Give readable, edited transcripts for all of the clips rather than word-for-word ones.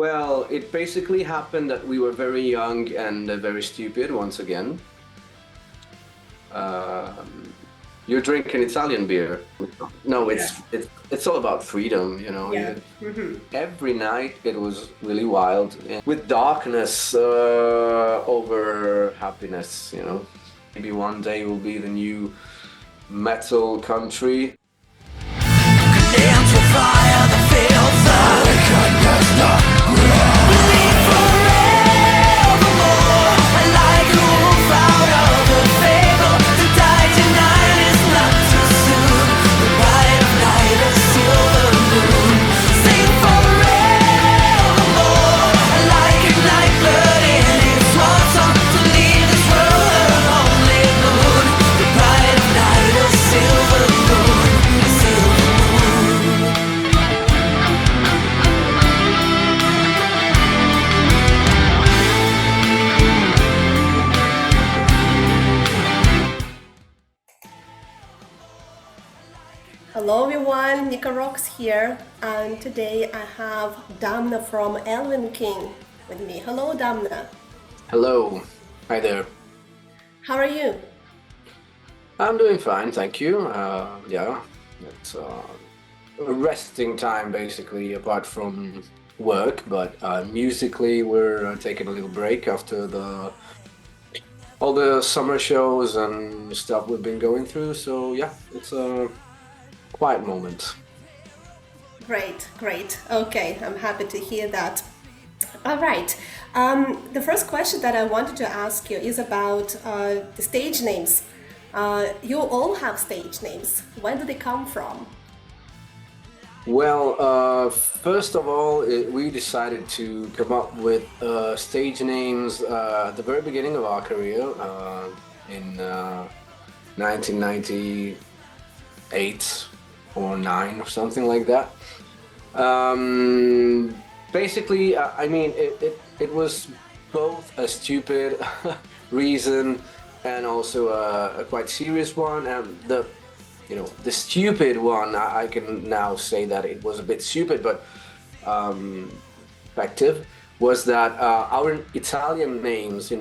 Well, it basically happened that we were very young and very stupid once again. Um, you're drinking Italian beer. No, Yeah. it's all about freedom, you know. Yeah. Hmm. Every night it was really wild, and with darkness over happiness, you know. Maybe one day we'll be the new metal country. Hello everyone, Nika Rocks here, and today I have Damna from Elvenking with me. Hello Damna, Hello, hi there. how are you? I'm doing fine, thank you. Yeah, it's a resting time basically, apart from work. But musically, we're taking a little break after the all the summer shows and stuff we've been going through. So yeah, it's a quiet moment. Great, great. Okay, I'm happy to hear that. All right. The first question that I wanted to ask you is about the stage names. You all have stage names. Where do they come from? Well, first of all, we decided to come up with stage names at the very beginning of our career in 1998 or 9 or something like that. Basically, I mean, it was both a stupid reason and also a quite serious one. And the stupid one, I can now say that it was a bit stupid, but um, effective, was that our Italian names,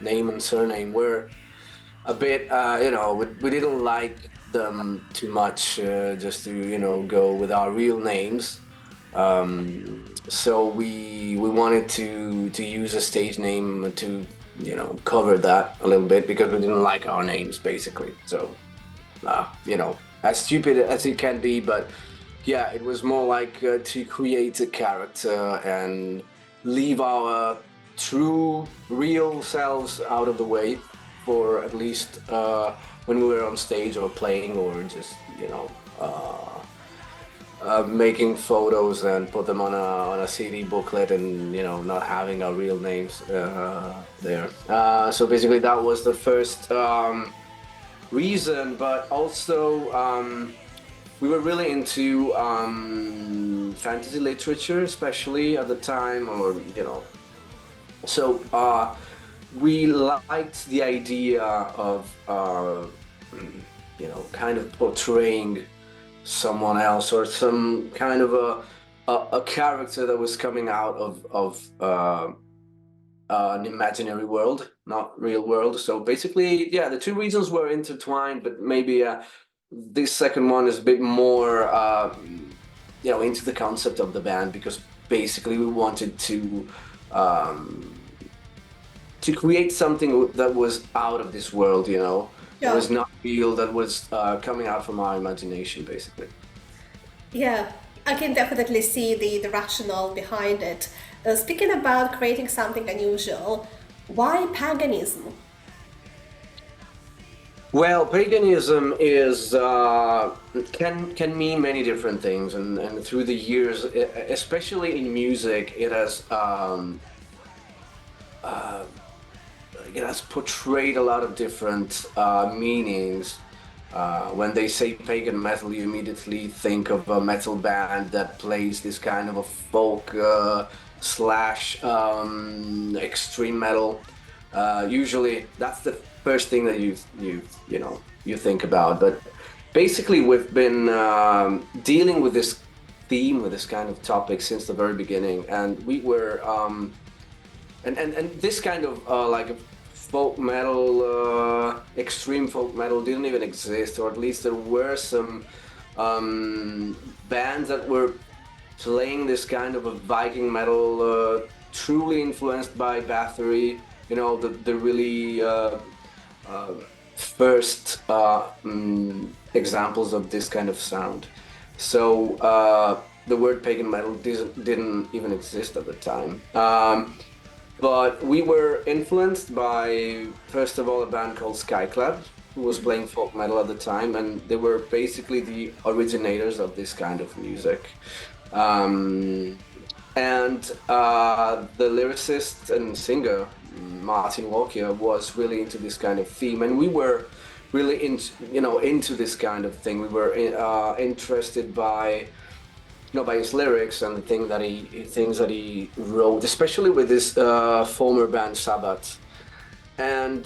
name and surname, were a bit, we didn't like them too much just to, go with our real names. So we wanted to use a stage name to, cover that a little bit because we didn't like our names basically. So as stupid as it can be, but yeah, it was more like to create a character and leave our true, real selves out of the way for at least when we were on stage or playing or just, making photos and put them on a CD booklet and, not having our real names there. So basically, that was the first. Reason, but also we were really into fantasy literature, especially at the time, or so we liked the idea of kind of portraying someone else or some kind of a character that was coming out of an imaginary world, not real world. So basically, yeah, the two reasons were intertwined, but maybe this second one is a bit more, into the concept of the band because basically we wanted to create something that was out of this world, that Yeah, was not real, that was coming out from our imagination, basically. yeah, I can definitely see the rationale behind it. Speaking about creating something unusual, why paganism? Well, paganism is can mean many different things, and through the years, especially in music, uh, it has portrayed a lot of different meanings. When they say pagan metal, you immediately think of a metal band that plays this kind of a folk slash extreme metal. Usually, that's the first thing that you think about. But basically, we've been dealing with this theme with this kind of topic since the very beginning, and we were and this kind of like folk metal, extreme folk metal didn't even exist, or at least there were some bands that were playing this kind of a Viking metal, truly influenced by Bathory, you know, the really first examples of this kind of sound. So the word pagan metal didn't even exist at the time. But we were influenced by, first of all, a band called Skyclad, who was playing folk metal at the time, and they were basically the originators of this kind of music. And the lyricist and singer, Martin Walker, was really into this kind of theme, and we were really into this kind of thing. We were interested by by his lyrics and the things that he wrote, especially with his former band Sabbath. And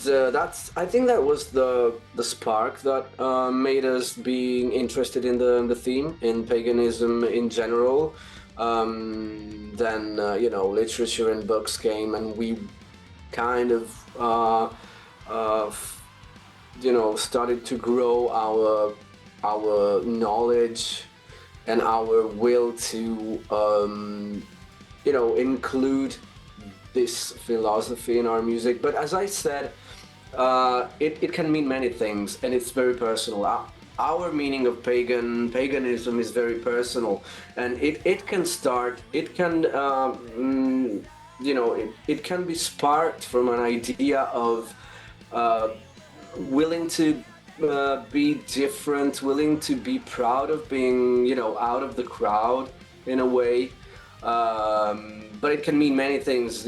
I think that was the spark that made us being interested in the theme, in paganism in general. Then literature and books came, and we kind of started to grow our knowledge and our will to include this philosophy in our music. But as I said, it can mean many things, and it's very personal. Our meaning of paganism is very personal, and it can be sparked from an idea of willing to be different, willing to be proud of being, out of the crowd in a way. But it can mean many things,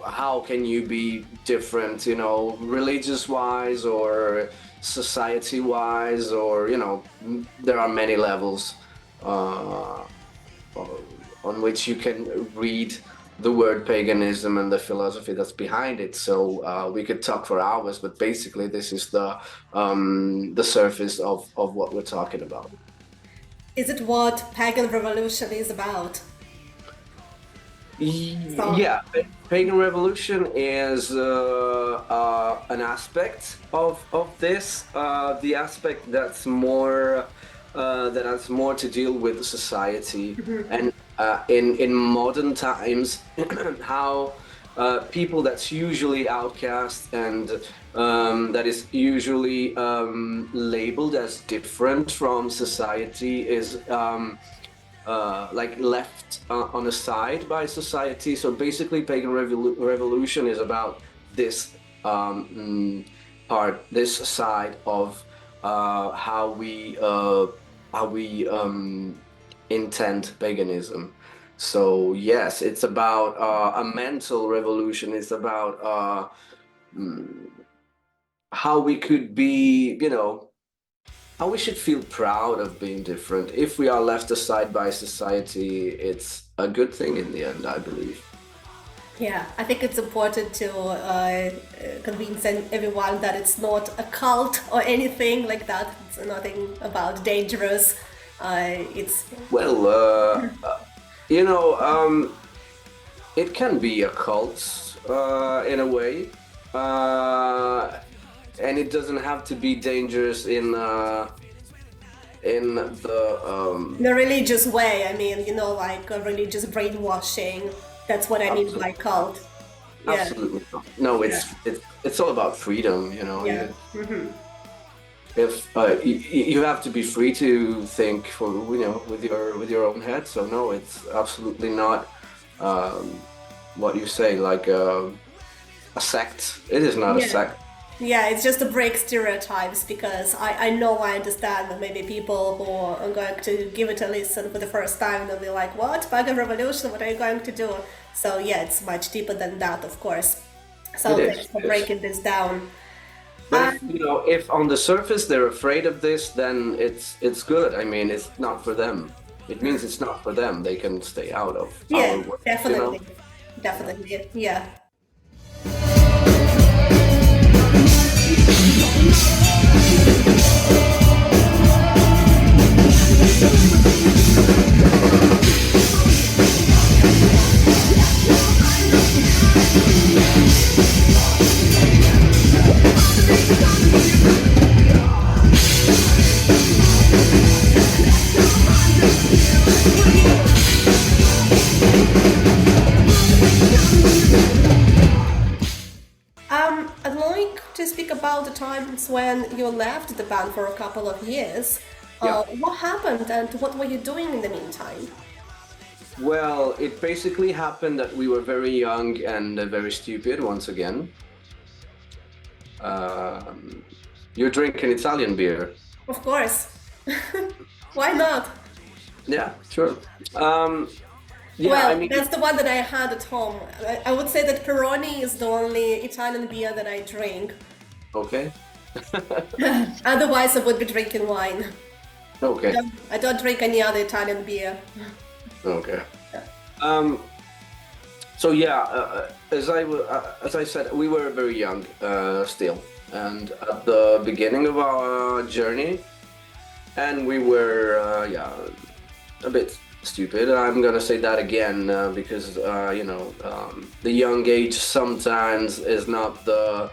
how can you be different, religious-wise or society-wise, or, there are many levels on which you can read the word paganism and the philosophy that's behind it. So we could talk for hours, but basically this is the surface of what we're talking about. Is it what pagan revolution is about? Yeah, pagan revolution is an aspect of this. The aspect that's more to deal with society, and in modern times, how people that's usually outcast and that is usually labeled as different from society is left on the side by society. So basically, pagan revolution is about this part, this side of how we intend paganism. So yes, it's about a mental revolution. It's about how we could be, how we should feel proud of being different. If we are left aside by society, it's a good thing in the end, I believe. Yeah, I think it's important to convince everyone that it's not a cult or anything like that. It's nothing about dangerous. It's it can be a cult in a way, and it doesn't have to be dangerous in the religious way. I mean, like a religious brainwashing. That's what I mean by cult. Yeah. Absolutely not. No, it's all about freedom, Yeah. Mm-hmm. If you have to be free to think with your own head. So no, it's absolutely not what you say, like a sect. It is not a sect. Yeah, it's just to break stereotypes, because I understand that maybe people who are going to give it a listen for the first time, they'll be like, what? Pagan revolution? What are you going to do? So yeah, it's much deeper than that, of course. So thanks for breaking this down. But if on the surface they're afraid of this, then it's good. I mean, it's not for them. It means it's not for them. They can stay out of our work. Definitely. Definitely, yeah. I'd like to speak about the times when you left the band for a couple of years. Yeah. What happened and what were you doing in the meantime? Well, it basically happened that we were very young and very stupid once again. Um, you're drinking Italian beer. Of course. Why not? Yeah, sure. Um, yeah, I Well, mean, that's the one that I had at home. I would say that Peroni is the only Italian beer that I drink. okay, Otherwise, I would be drinking wine. okay, I don't drink any other Italian beer. okay. Um, so yeah, as I said, we were very young still, and at the beginning of our journey, and we were yeah, a bit stupid. I'm gonna say that again because the young age sometimes is not the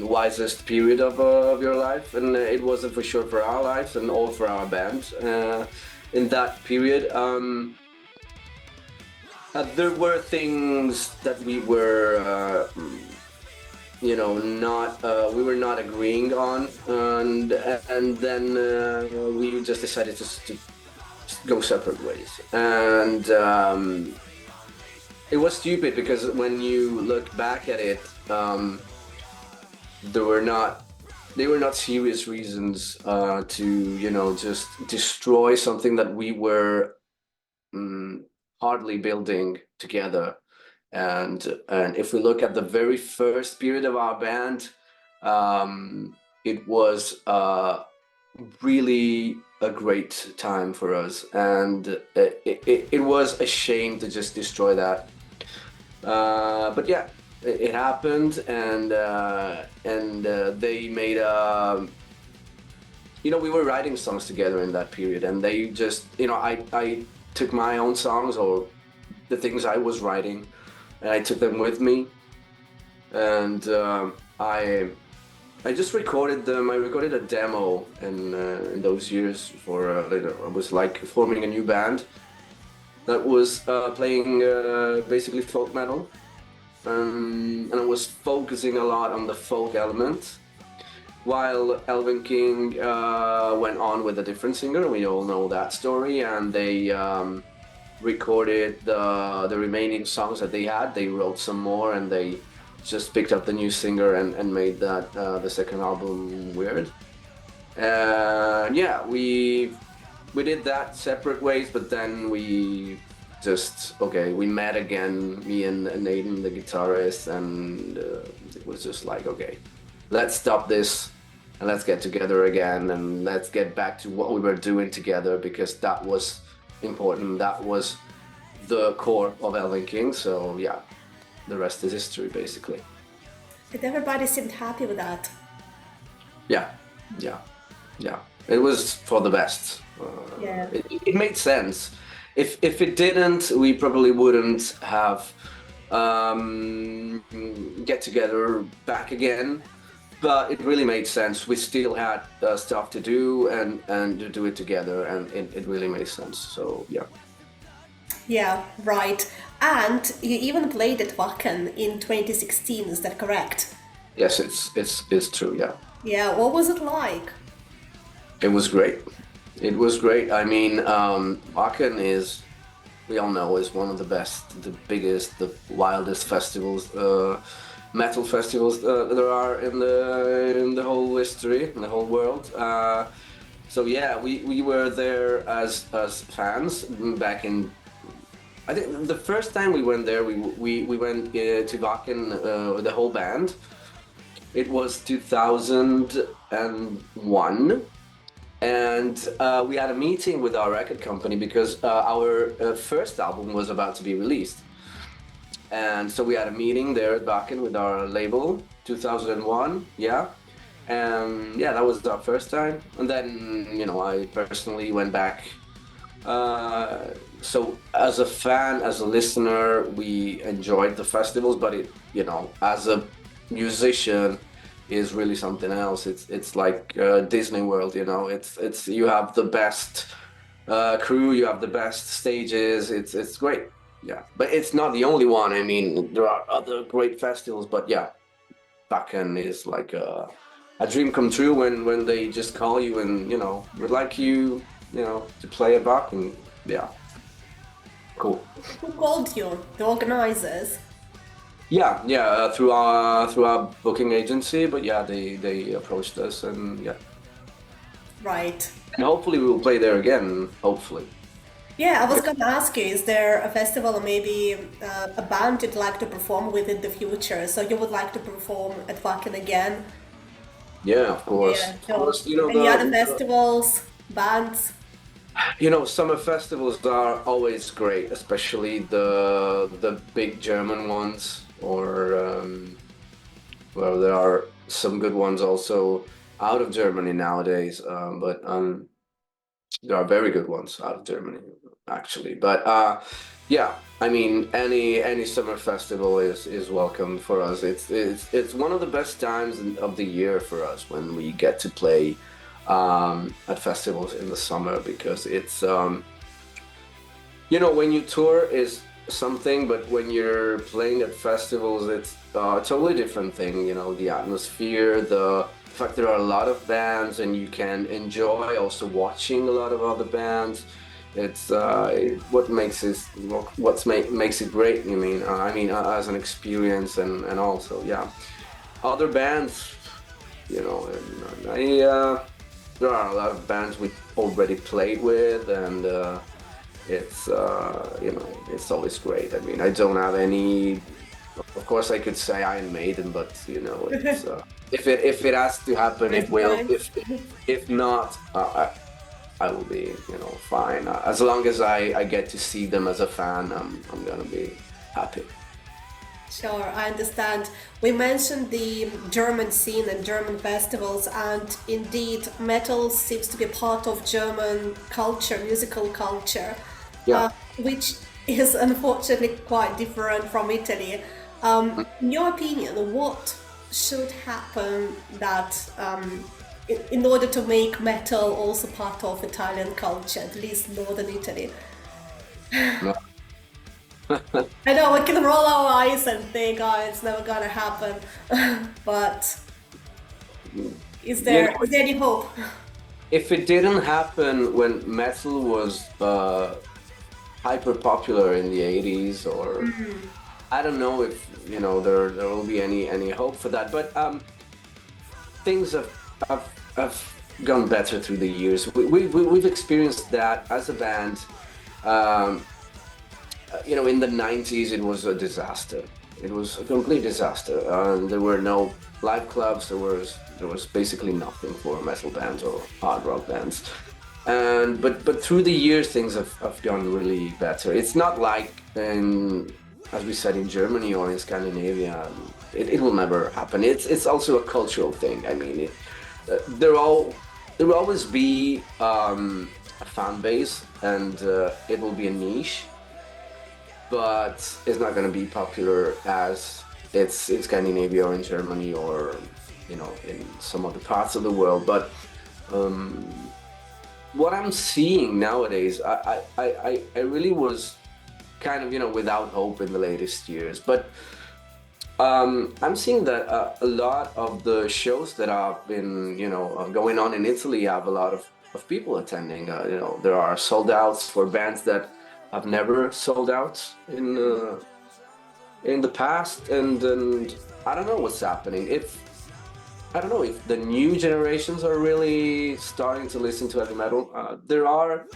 wisest period of your life, and it wasn't for sure for our lives and all for our band in that period. There were things that we were not we were not agreeing on, and then we just decided to go separate ways, and it was stupid because when you look back at it, there were not they were not serious reasons to just destroy something that we were hardly building together. And if we look at the very first period of our band, it was really a great time for us, and it was a shame to just destroy that. But yeah, it happened, and they made we were writing songs together in that period, and they just I took my own songs or the things I was writing, and I took them with me, and I just recorded them. I recorded a demo in those years for I was like forming a new band that was playing basically folk metal, and I was focusing a lot on the folk element, while Elvenking went on with a different singer. We all know that story, and they recorded the remaining songs that they had. They wrote some more, and they just picked up the new singer and made that the second album Weird. And yeah, we did that separate ways, but then we met again, me and Nathan, the guitarist, and it was just like, okay, let's stop this and let's get together again, and let's get back to what we were doing together, because that was important. That was the core of Elvenking. So yeah, the rest is history, basically. And everybody seemed happy with that. Yeah, yeah, yeah. It was for the best. Yeah. It made sense. If it didn't, we probably wouldn't have get together back again. But it really made sense. We still had stuff to do and to do it together, and it really made sense. So yeah. Yeah, right. And you even played at Wacken in 2016, is that correct? Yes, it's true. Yeah. Yeah, what was it like? It was great. It was great. I mean, Wacken is, we all know, is one of the best, the biggest, the wildest festivals, metal festivals there are in the whole history, in the whole world. So yeah, we were there as fans back in. I think the first time we went there, we went to Wacken with the whole band. It was 2001. And we had a meeting with our record company because our first album was about to be released. And so we had a meeting there at Wacken with our label, 2001, yeah. And yeah, that was our first time. And then, I personally went back Uh, so as a fan, as a listener, we enjoyed the festivals, but as a musician, is really something else. It's like Disney World, It's you have the best crew, you have the best stages. It's great, yeah. But it's not the only one. I mean, there are other great festivals, but yeah, Wacken is like a dream come true when they just call you and would like you to play a Wacken. Yeah, cool. Who called you? The organizers? Yeah, through our booking agency, but yeah, they approached us and yeah, Right. and hopefully we will play there again. Hopefully. Yeah, I was going to ask you, is there a festival or maybe a band you'd like to perform with in the future? So you would like to perform at Wacken again? Yeah, of course, Yeah, of sure. course. You know Any other the festivals, bands? summer festivals are always great, especially the big German ones, or well, there are some good ones also out of Germany nowadays. But there are very good ones out of Germany, actually. But yeah, I mean, any summer festival is welcome for us. It's one of the best times of the year for us when we get to play at festivals in the summer because when you tour is something, but when you're playing at festivals, it's a totally different thing. The atmosphere, the fact there are a lot of bands, and you can enjoy also watching a lot of other bands. It's makes it great. As an experience, and also, yeah, other bands. And there are a lot of bands we already played with, and it's always great. I mean, I don't have any. Of course, I could say Iron Maiden, but it's if it has to happen, it Great will. time. If not, I will be fine. As long as I get to see them as a fan, I'm gonna be happy. Sure, I understand. We mentioned the German scene and German festivals, and indeed, metal seems to be part of German culture, musical culture, Yeah. which is unfortunately quite different from Italy. In your opinion, what should happen that in order to make metal also part of Italian culture, at least northern Italy? No. I know we can roll our eyes and think, oh, it's never gonna happen. But is You there know, is there any hope? if it didn't happen when metal was hyper popular in the 80s, or I don't know if there will be any hope for that. But things have gone better through the years. We've experienced that as a band. Um, in the 90s, it was a disaster. It was a complete disaster. There were no live clubs. There was basically nothing for metal bands or hard rock bands. And but through the years, things have gone really better. It's not like as we said, in Germany or in Scandinavia. It will never happen. It's also a cultural thing. I mean, there will always be a fan base, and it will be a niche, but it's not going to be popular as it's in Scandinavia or in Germany or in some other parts of the world. But what I'm seeing nowadays, I really was kind of without hope in the latest years, but I'm seeing that a lot of the shows that have been going on in Italy have a lot of people attending. There are sold outs for bands that have never sold out in the past, and I don't know what's happening. I don't know if the new generations are really starting to listen to heavy metal. There are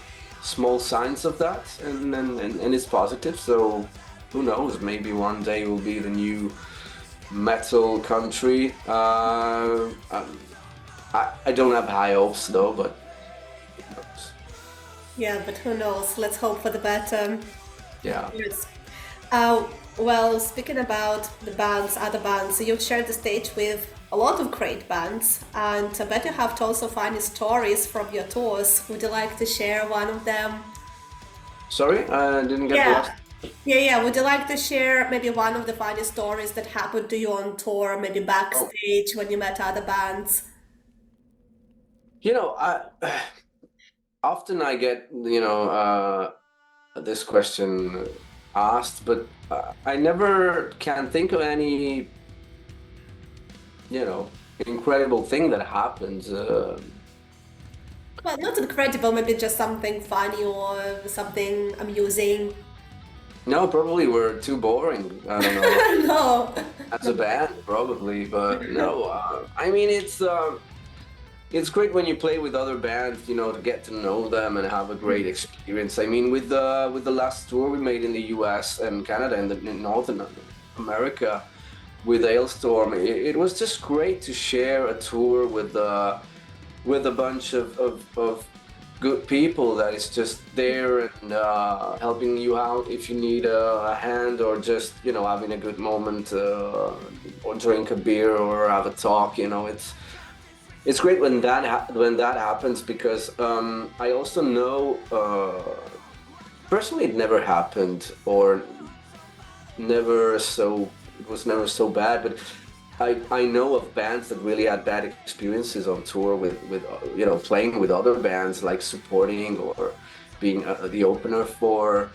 small signs of that, and it's positive. So who knows? Maybe one day will be the new metal country. I don't have high hopes though, but who knows? Yeah, but who knows? Let's hope for the better. Yeah. Yes. Uh, well, speaking about the bands, other bands, you've shared the stage with a lot of great bands, and I bet you have to also funny stories from your tours. Would you like to share one of them? Sorry, I didn't get the last. Yeah. Yeah. Would you like to share maybe one of the funny stories that happened to you on tour, maybe Oh, backstage when you met other bands? I often I get this question asked, but I never can think of any you know incredible thing that happens. Well, not incredible, maybe just something funny or something amusing. No, probably we're too boring. I don't know. No. As a band, probably, but no. I mean, it's great when you play with other bands, to get to know them and have a great experience. I mean, with the last tour we made in the U.S. and Canada and in Northern America with Ailstorm, it was just great to share a tour with a bunch of good people that is just there and helping you out if you need a hand, or just having a good moment, or drink a beer or have a talk. It's great when that happens, because I also know, personally, it never happened, or never so it was never so bad, but I know of bands that really had bad experiences on tour with playing with other bands, like supporting or being the opener for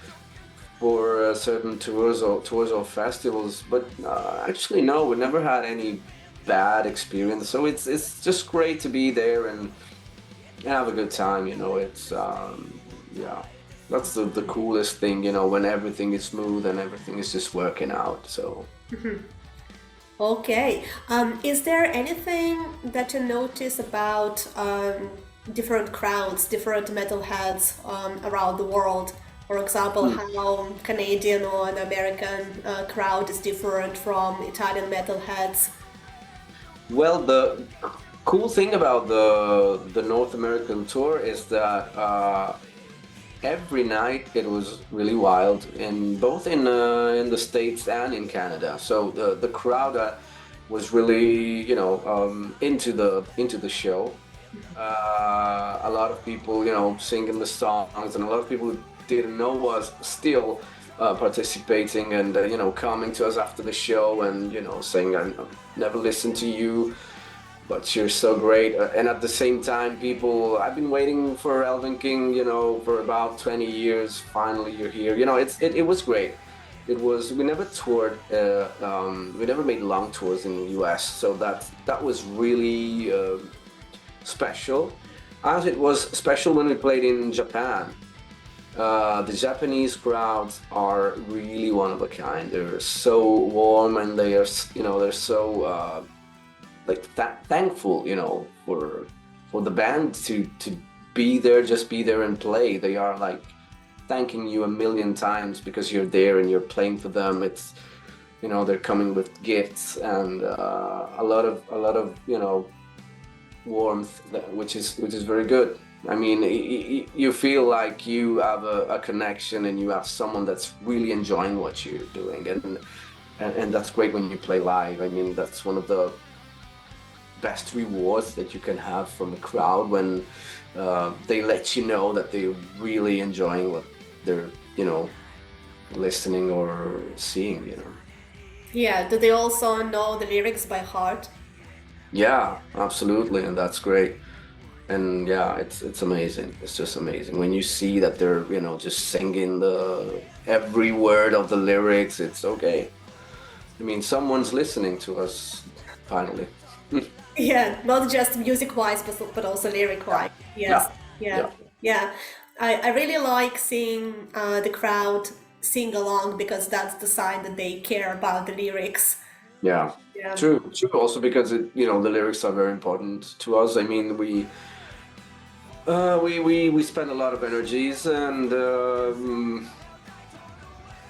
certain tours or festivals. But actually, no, we never had any bad experience. So it's just great to be there and have a good time. It's yeah, that's the coolest thing. When everything is smooth and everything is just working out. So. Okay. Is there anything that you notice about different crowds, different metalheads around the world? For example, how Canadian or an American crowd is different from Italian metalheads? Well, the cool thing about the North American tour is that every night it was really wild, in both in the States and in Canada. So the crowd was really into the show. A lot of people singing the songs, and a lot of people who didn't know was still participating, and coming to us after the show and saying, "I never listened to you, but you're so great." And at the same time, people, "I've been waiting for Elvenking, for about 20 years. Finally, you're here." It was great. We never toured, we never made long tours in the US, so that was really special. As it was special when we played in Japan. The Japanese crowds are really one of a kind. They're so warm, and they're so like thankful, for the band to be there, just be there and play. They are like thanking you a million times because you're there and you're playing for them. It's they're coming with gifts and a lot of warmth, which is very good. I mean, you feel like you have a connection, and you have someone that's really enjoying what you're doing, and that's great when you play live. I mean, that's one of the best rewards that you can have from a crowd, when they let you know that they're really enjoying what they're listening or seeing. Yeah, do they also know the lyrics by heart? Yeah, absolutely, and that's great. And yeah, it's amazing. It's just amazing when you see that they're just singing the every word of the lyrics. It's okay. I mean, someone's listening to us finally. Yeah, not just music-wise, but also Yeah, lyric-wise. Yes, yeah, yeah, yeah, yeah. I really like seeing the crowd sing along, because that's the sign that they care about the lyrics. yeah. Yeah. True, true. Also because the lyrics are very important to us. I mean, we spend a lot of energies and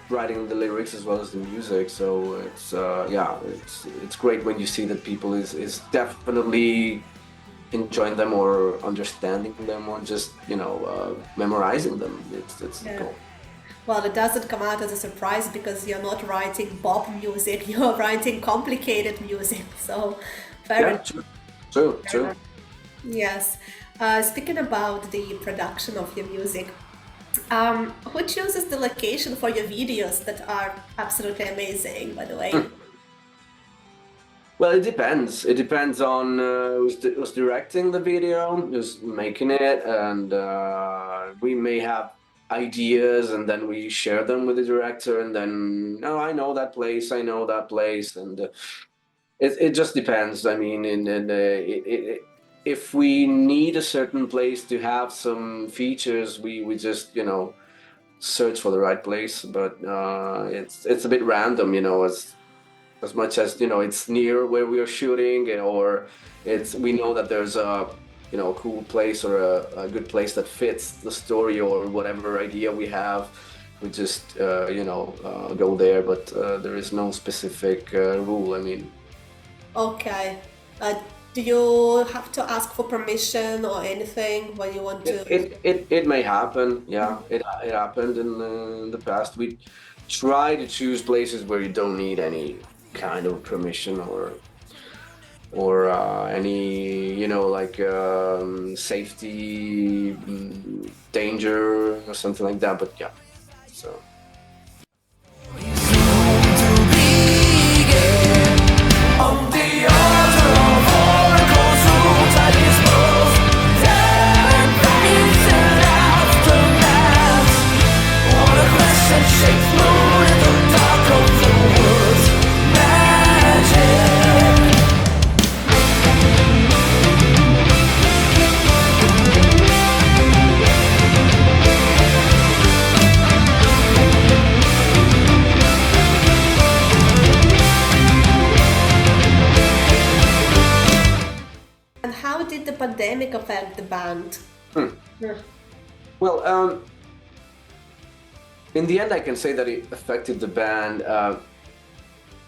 writing the lyrics as well as the music. So it's great when you see that people is definitely enjoying them, or understanding them, or just memorizing them. It's Yeah. cool. Well, it doesn't come out as a surprise, because you're not writing pop music, you're writing complicated music. So, fair Yeah, enough. true, true, Fair true. enough. Yes. Speaking about the production of your music, Who chooses the location for your videos that are absolutely amazing, by the way? Well, it depends. It depends on who's directing the video, who's making it, and we may have ideas, and then we share them with the director, and then, no, I know that place, I know that place, and it just depends. I mean, if we need a certain place to have some features, we just, search for the right place. But it's a bit random, as much as it's near where we are shooting, or we know that there's a cool place or a good place that fits the story or whatever idea we have. We just go there, but there is no specific rule. I mean, Okay. Do you have to ask for permission or anything when you want it to? it may happen. Yeah, it happened in the past. We try to choose places where you don't need any kind of permission or any like safety danger or something like that. But yeah, so. On the altar of oracles, rules I dispose. Dead face and aftermath. What a crescent shaped moon in the dark of the woods. Magic. And how did the pandemic affect the band? Yeah. Well, in the end, I can say that it affected the band.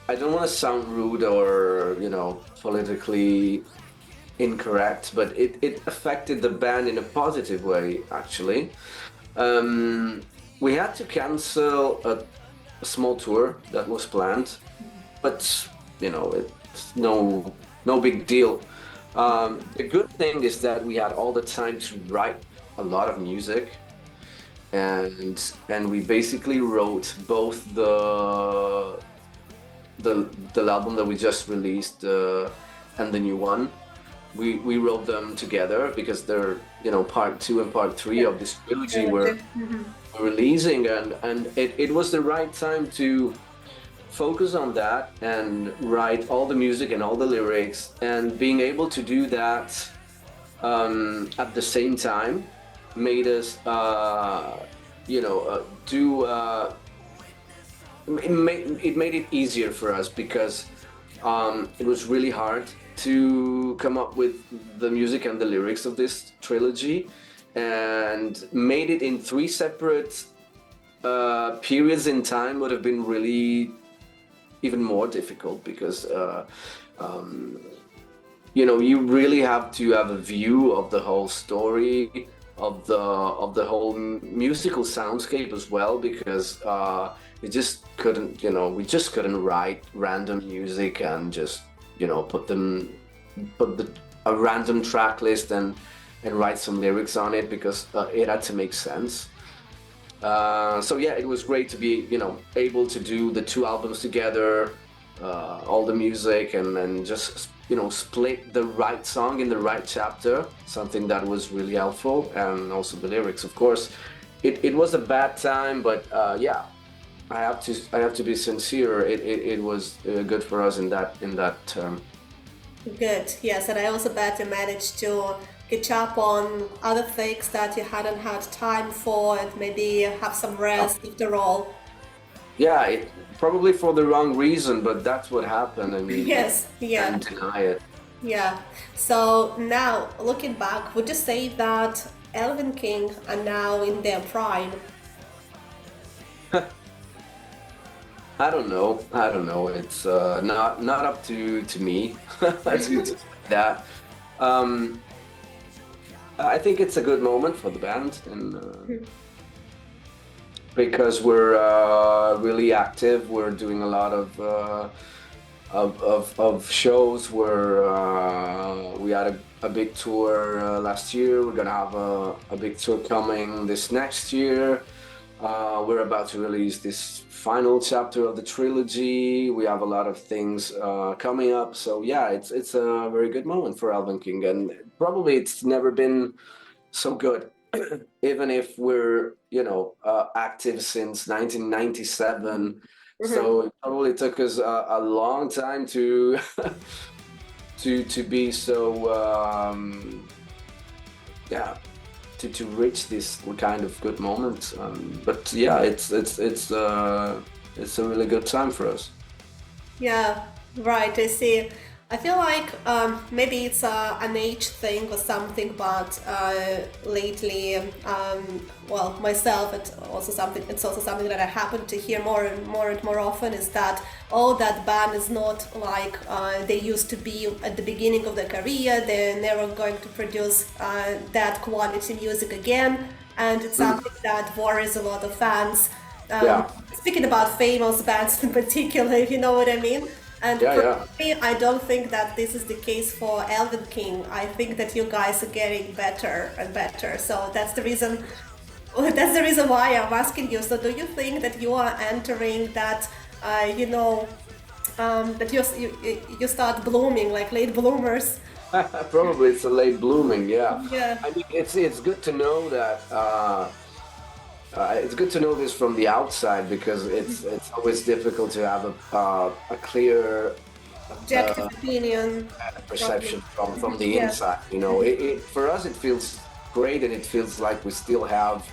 I don't want to sound rude or politically incorrect, but it affected the band in a positive way, actually. We had to cancel a small tour that was planned, but it's no big deal. The good thing is that we had all the time to write a lot of music, and we basically wrote both the album that we just released and the new one. We wrote them together because they're part two and part three of this trilogy we're releasing, and it was the right time to focus on that and write all the music and all the lyrics, and being able to do that at the same time made us do it made it easier for us because it was really hard to come up with the music and the lyrics of this trilogy, and made it in three separate periods in time would have been really even more difficult because you really have to have a view of the whole story of the whole musical soundscape as well, because we just couldn't write random music and just put a random track list and write some lyrics on it, because it had to make sense. So yeah, it was great to be able to do the two albums together, all the music, and then just split the right song in the right chapter, something that was really helpful, and also the lyrics, of course. It was a bad time, but yeah, I have to be sincere. It was good for us in that term. Good, yes, and I also bet you managed to catch up on other things that you hadn't had time for, and maybe have some rest after all. Yeah, probably for the wrong reason, but that's what happened. I mean, Yes, yeah, can't deny it. yeah. So now, looking back, would you say that Elven King are now in their prime? I don't know. I don't know. It's not up to me to say that. Um, I think it's a good moment for the band, and because we're really active. We're doing a lot of of shows where we had a big tour last year. We're gonna have a big tour coming this next year. We're about to release this final chapter of the trilogy. We have a lot of things coming up. So yeah, it's a very good moment for Elvenking, and probably it's never been so good. Even if we're, active since 1997, so it probably took us a long time to to be so yeah to reach this kind of good moment. But yeah, it's a really good time for us. Yeah, right. I see. I feel like maybe it's an age thing or something, but lately, well, myself, it's also something that I happen to hear more often is that that band is not like they used to be at the beginning of their career. They're never going to produce that quality music again, and it's something that worries a lot of fans. Yeah, Speaking about famous bands in particular, if you know what I mean. And yeah, for yeah. me, I don't think that this is the case for Elven King. I think that you guys are getting better and better. So that's the reason. That's the reason why I'm asking you. So do you think that you are entering that, that you start blooming like late bloomers? Probably it's a late blooming. Yeah, Yeah. I mean it's good to know that. It's good to know this from the outside because it's always difficult to have a clear Objective opinion. perception from the Yeah. inside. For us it feels great, and it feels like we still have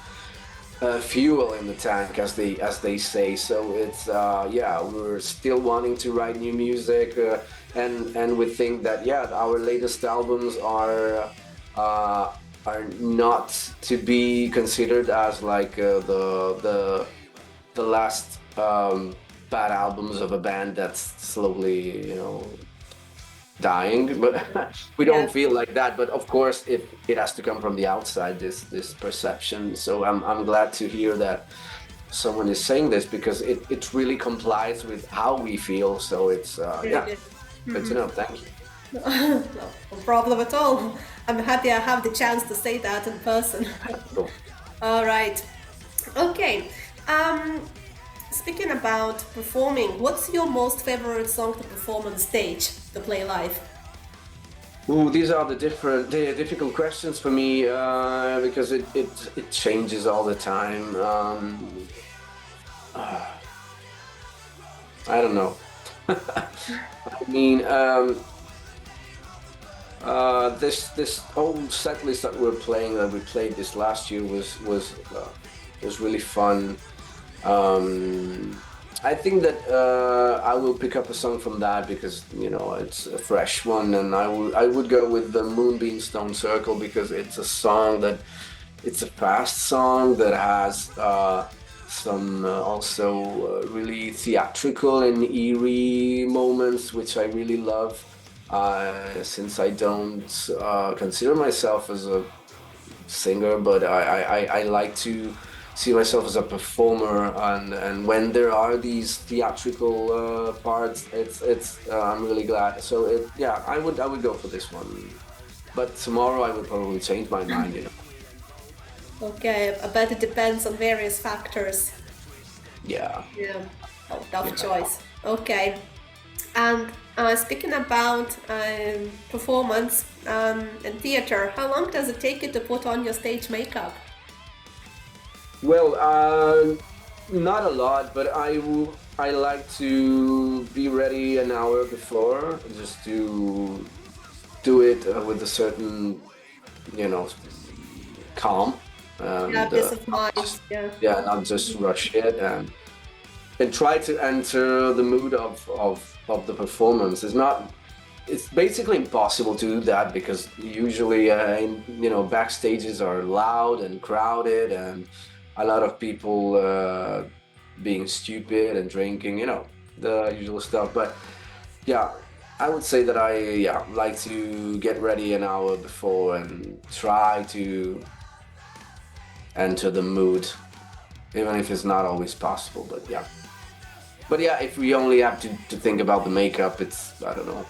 fuel in the tank, as they say. So it's yeah, we're still wanting to write new music, and we think that yeah, our latest albums uh, are not to be considered as like the last bad albums of a band that's slowly, dying. But we Yeah. don't feel like that. But of course, it has to come from the outside, this perception. So I'm glad to hear that someone is saying this, because it really complies with how we feel. So it's Very yeah, good. good to know. Thank you. No problem at all. I'm happy I have the chance to say that in person. Cool. All right. Okay. Um, Speaking about performing, what's your most favorite song to perform on stage, to play live? Ooh, these are the difficult questions for me, because it changes all the time. I don't know. I mean, this old set list that we played this last year was really fun. I think that I will pick up a song from that because it's a fresh one, and I would go with the Moonbeam Stone Circle because it's a song that it's a fast song that has some also really theatrical and eerie moments, which I really love. Since I don't consider myself as a singer, but I like to see myself as a performer, and when there are these theatrical parts, it's I'm really glad. So yeah, I would go for this one, but tomorrow I would probably change my mind. Okay, I bet it depends on various factors. Yeah. Yeah. Oh, tough Yeah. choice. Okay. And speaking about performance and theater, how long does it take you to put on your stage makeup? Well, not a lot, but I like to be ready an hour before, just to do it with a certain, you know, calm, Yeah, and peace of not mind. just, Yeah. yeah, not just rush it, and try to enter the mood of the performance. It's basically impossible to do that because usually backstages are loud and crowded, and a lot of people being stupid and drinking, the usual stuff. But yeah, I would say that I like to get ready an hour before and try to enter the mood, even if it's not always possible. But yeah. But yeah, if we only have to think about the makeup, it's, I don't know,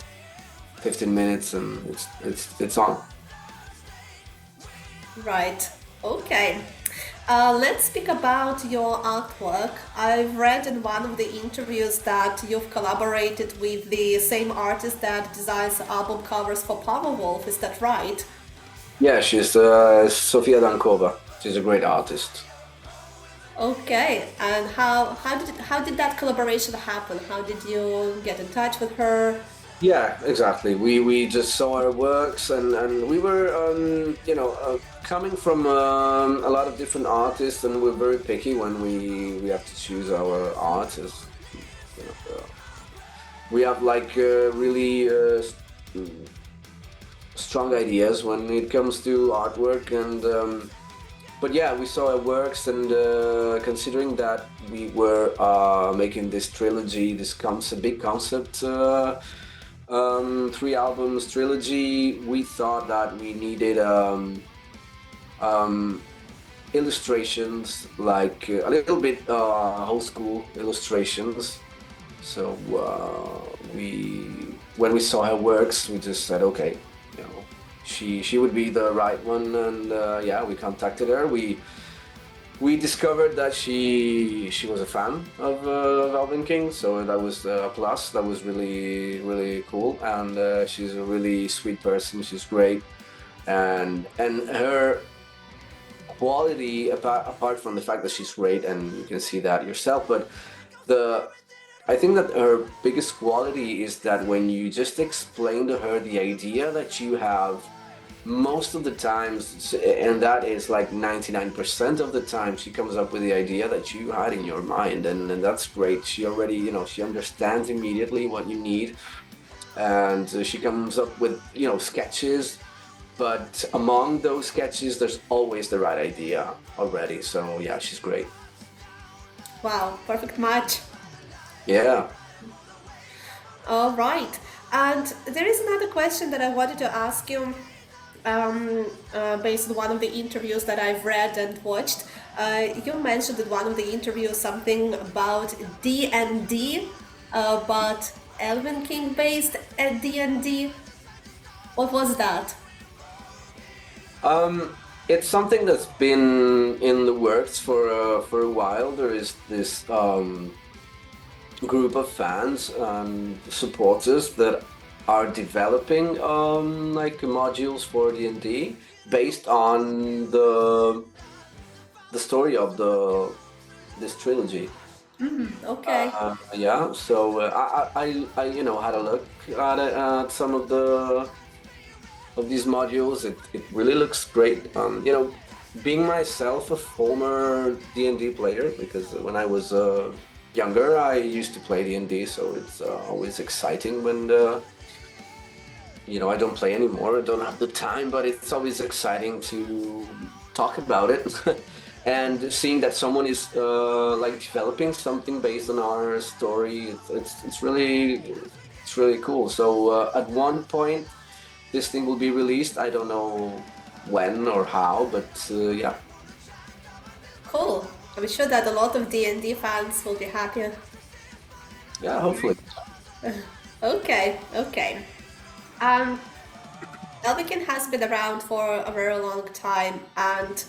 15 minutes and it's on. Right. Okay. Let's speak about your artwork. I've read in one of the interviews that you've collaborated with the same artist that designs album covers for Powerwolf. Is that right? Yeah, she's Sofia Dankova. She's a great artist. Okay. And how did that collaboration happen? How did you get in touch with her? Yeah, exactly. We just saw her works, and we were, coming from a lot of different artists, and we're very picky when we have to choose our artists. You know, we have like really strong ideas when it comes to artwork, and but yeah, we saw her works, and considering that we were making this trilogy, this concept, big concept. 3 albums trilogy, we thought that we needed um, illustrations, like a little bit old school illustrations. So when we saw her works, we just said, okay, she would be the right one, and yeah, we contacted her. We discovered that she was a fan of Elvenking, so that was a plus. That was really really cool, and she's a really sweet person. She's great, and her quality, apart from the fact that she's great, and you can see that yourself, but the I think that her biggest quality is that when you just explain to her the idea that you have, most of the times, and that is like 99% of the time, she comes up with the idea that you had in your mind, and that's great. She already, she understands immediately what you need, and she comes up with, sketches, but among those sketches, there's always the right idea already. So yeah, she's great. Wow, perfect match. Yeah. All right. And there is another question that I wanted to ask you, based on one of the interviews that I've read and watched. You mentioned in one of the interviews something about D&D, but Elvenking based at D&D. What was that? It's something that's been in the works for a while. There is this group of fans and supporters that are developing like modules for D&D based on the story of this trilogy. Okay. Yeah, so I had a look at it, at some of these modules. It really looks great. Being myself a former D&D player, because when I was younger I used to play D&D, so it's always exciting when I don't play anymore. I don't have the time, but it's always exciting to talk about it. And seeing that someone is like developing something based on our story, it's really cool. So at one point, this thing will be released. I don't know when or how, but yeah. Cool. I'm sure that a lot of D&D fans will be happy. Yeah, hopefully. Okay, okay. Elvikin has been around for a very long time, and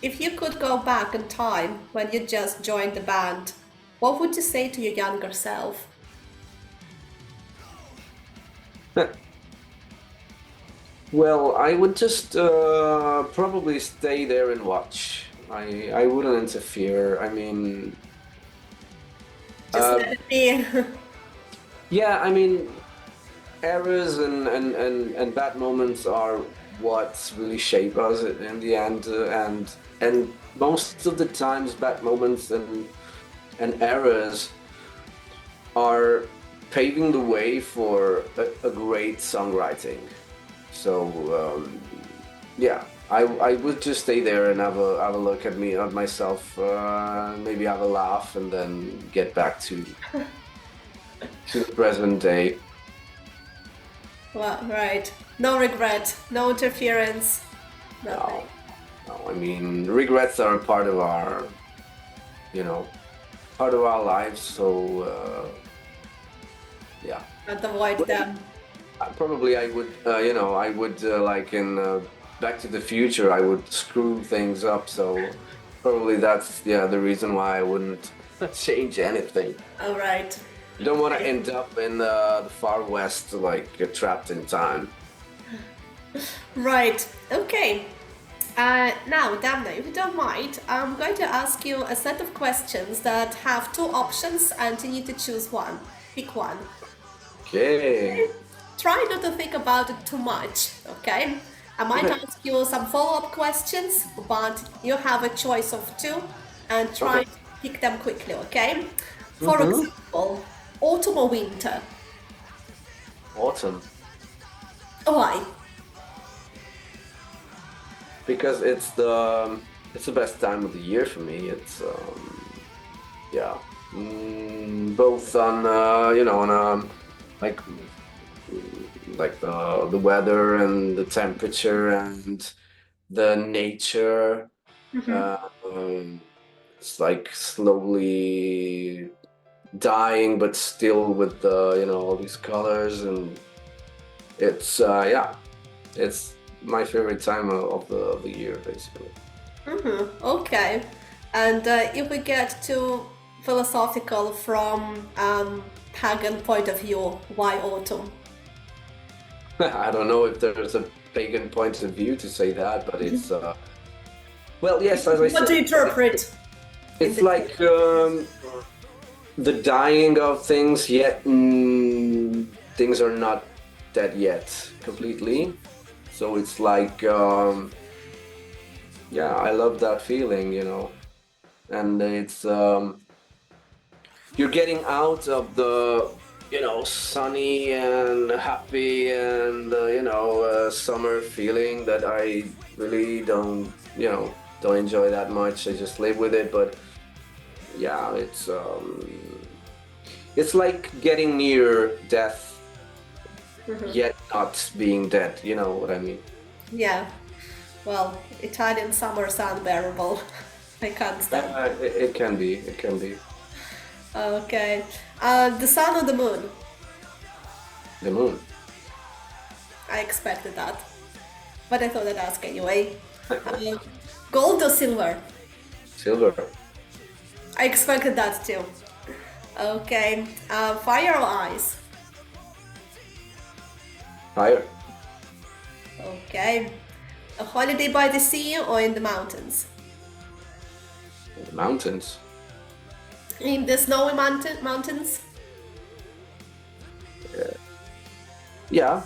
if you could go back in time when you just joined the band, what would you say to your younger self? Well, I would just probably stay there and watch. I wouldn't interfere. I mean, Just let it be. yeah, I mean, errors and bad moments are what really shape us in the end, and most of the times bad moments and errors are paving the way for a great songwriting. So yeah, I would just stay there and have a look at myself, maybe have a laugh, and then get back to the present day. Well, right. No regret, no interference, nothing. No, I mean, regrets are part of our, you know, part of our lives. So yeah. Can't avoid them. Probably I would, I would like in Back to the Future, I would screw things up. So probably that's the reason why I wouldn't change anything. All right. You don't want to end up in the far west, like trapped in time. Right. Okay. Now, Damna, if you don't mind, I'm going to ask you a set of questions that have two options, and you need to choose one. Pick one. Okay. Try not to think about it too much, okay? I might Okay. ask you some follow-up questions, but you have a choice of two, and try Okay. to pick them quickly, okay? For example, autumn or winter? Autumn. Why? Because it's the best time of the year for me. It's yeah, both on on like like the weather and the temperature and the nature. It's like slowly dying, but still with the all these colors, and it's it's my favorite time of the year, basically. Okay. And if we get too philosophical from pagan point of view, why autumn? I don't know if there's a pagan point of view to say that, but it's well, yes, as I What said, to interpret? it's like the dying of things, yet things are not dead yet completely. So it's like I love that feeling, and it's you're getting out of the sunny and happy and summer feeling that I really don't enjoy that much. I just live with it, but yeah, it's like getting near death yet not being dead. You know what I mean? Yeah. Well, Italian summers are unbearable. I can't stand. It can be. It can be. Okay. The sun or the moon? The moon. I expected that. But I thought I'd ask anyway. Uh, Gold or silver? Silver. I expected that too. Okay. Fire or ice? Fire. Okay. A holiday by the sea or in the mountains? The mountains. In the snowy mountains? Yeah.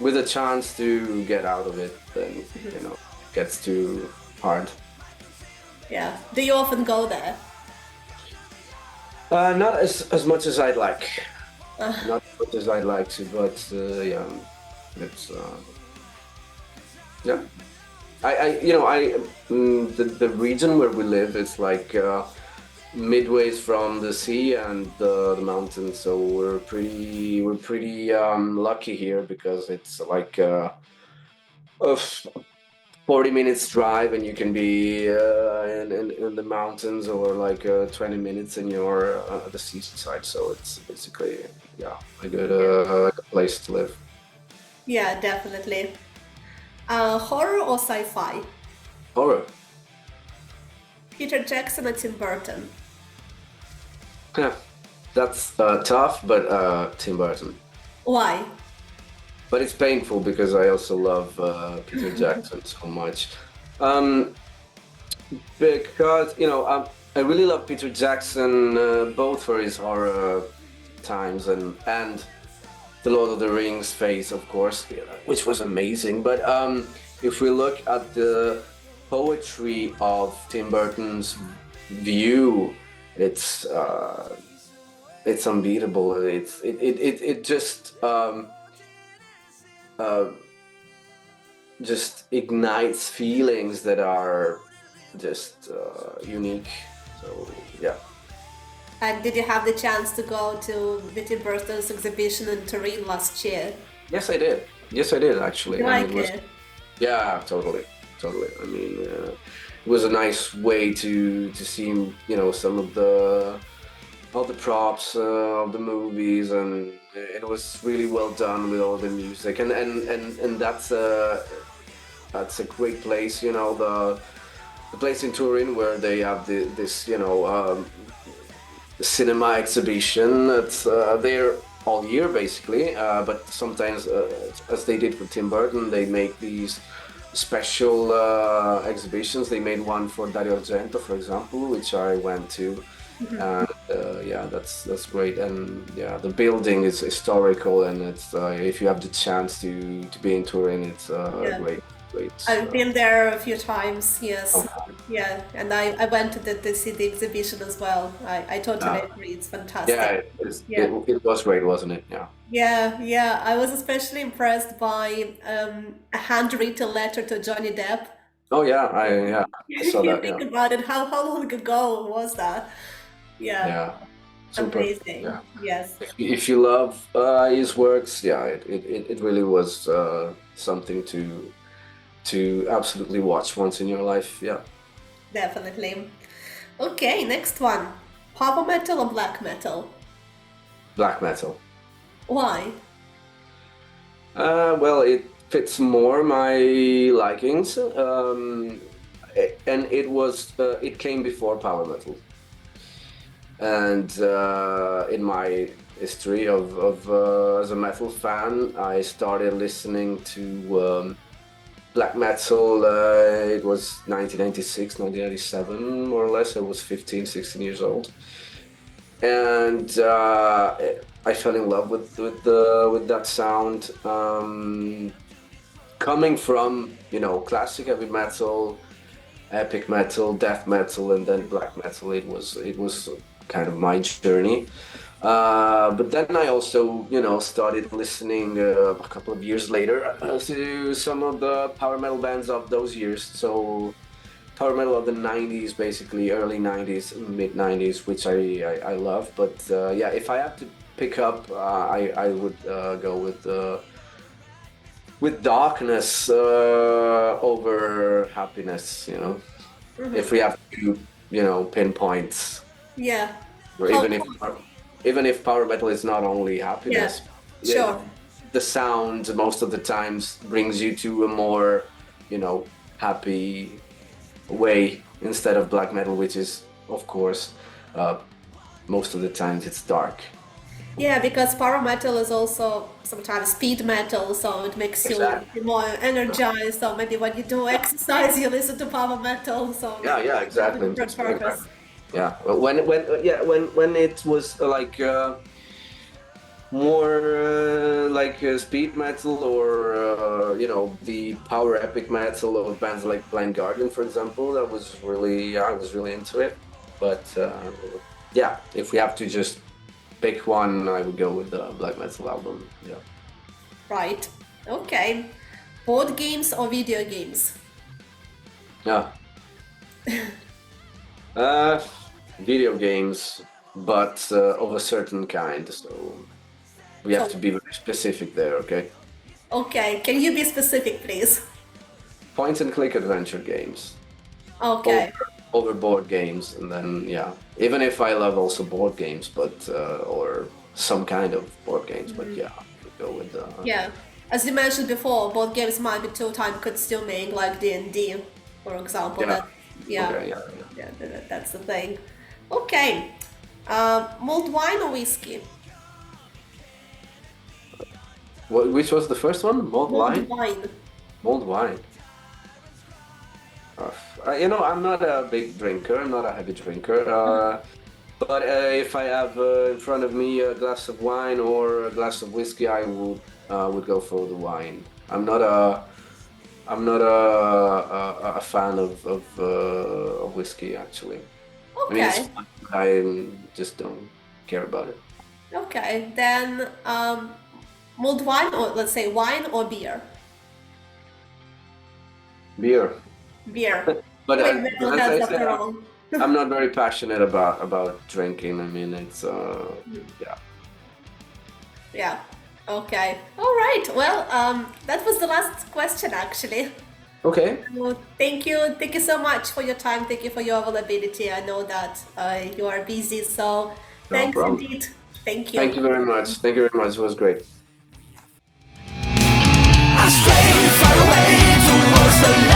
With a chance to get out of it, then it gets too hard. Yeah. Do you often go there? Not as much as I'd like. Not as much as I'd like to, but yeah, it's yeah. The region where we live is like midways from the sea and the mountains, so we're pretty lucky here because it's like a 40 minutes drive and you can be in the mountains, or like 20 minutes and you're at the seaside. So it's basically a good place to live. Yeah, definitely. Horror or sci-fi? Horror. Peter Jackson or Tim Burton? Yeah, that's tough, but Tim Burton. Why? But it's painful because I also love Peter Jackson so much. Because I really love Peter Jackson both for his horror times and the Lord of the Rings phase, of course, which was amazing. But if we look at the poetry of Tim Burton's view, it's unbeatable. It just ignites feelings that are just unique. So yeah. And did you have the chance to go to Tim Burton's exhibition in Turin last year? Yes, I did. Yes, I did actually. You like And it? Yeah, totally. I mean, it was a nice way to see, some of the all the props of the movies, and it was really well done with all the music, and that's a great place, the place in Turin where they have this cinema exhibition. It's there all year basically, but sometimes, as they did with Tim Burton, they make these special exhibitions. They made one for Dario Argento, for example, which I went to, and yeah, that's great. And yeah, the building is historical, and it's if you have the chance to be in Turin, it's Yeah. great. I've been there a few times, yes. Okay. Yeah, and I went to see the exhibition as well. I totally agree. It's fantastic. Yeah, Yeah. it was great, wasn't it? Yeah. Yeah, yeah. I was especially impressed by a handwritten letter to Johnny Depp. Oh yeah, I saw You that. think Yeah, about it, how long ago was that? Yeah, yeah, super. amazing. Yeah, Yes, if you love his works, yeah, it really was something to absolutely watch once in your life. Yeah, definitely. Okay, next one. Power metal or black metal? black metal. Why? Well, it fits more my likings, and it came before power metal. And in my history of as a metal fan, I started listening to black metal. It was 1996, 1997, more or less. I was 15, 16 years old, and I fell in love with that sound. Coming from classic heavy metal, epic metal, death metal, and then black metal, it was kind of my journey. But then I also, started listening a couple of years later to some of the power metal bands of those years. So power metal of the 90s, basically early 90s, mid 90s, which I love. But yeah, if I have to pick up, I would go with darkness over happiness. If we have to, pinpoint, Yeah. or How even if power metal is not only happiness, sure. the sound most of the times brings you to a more, happy way, instead of black metal, which is, of course, most of the times it's dark. Yeah, because power metal is also sometimes speed metal, so it makes you Exactly. more energized. So maybe when you do exercise, you listen to power metal. So Yeah, exactly. different purpose. Yeah, well, when it was like more like speed metal, or the power epic metal of bands like Blind Guardian, for example, that was really I was really into it. But yeah, if we have to just pick one, I would go with the black metal album. Yeah. Right. Okay. Board games or video games? Yeah. Uh, Video games, but of a certain kind. So we have to be very specific there, okay? Okay. Can you be specific, please? Point and click adventure games. Okay. Over board games, and then yeah. Even if I love also board games, but or some kind of board games, but yeah, we go with Yeah. As you mentioned before, board games might be too time consuming, like D&D, for example. Yeah. Yeah. Okay, yeah. Yeah, that's the thing. Okay. Mulled wine or whiskey? Which was the first one? Mulled Mulled wine? wine. Mulled wine. I'm not a big drinker. I'm not a heavy drinker. But if I have in front of me a glass of wine or a glass of whiskey, I would go for the wine. I'm not a fan of whiskey, actually. I mean, it's Okay. fun, but I just don't care about it. Okay. Then mulled wine, or let's say wine or beer? Beer. Beer. But Wait, metal as has I said, after all. I'm not very passionate about drinking. I mean, it's yeah. Yeah. Okay. All right. Well, that was the last question, actually. Okay. Well, thank you so much for your time. Thank you for your availability. I know that you are busy, so No thanks problem. indeed. Thank Thank you. you very much. Thank you very much. It was great. I stray far away towards the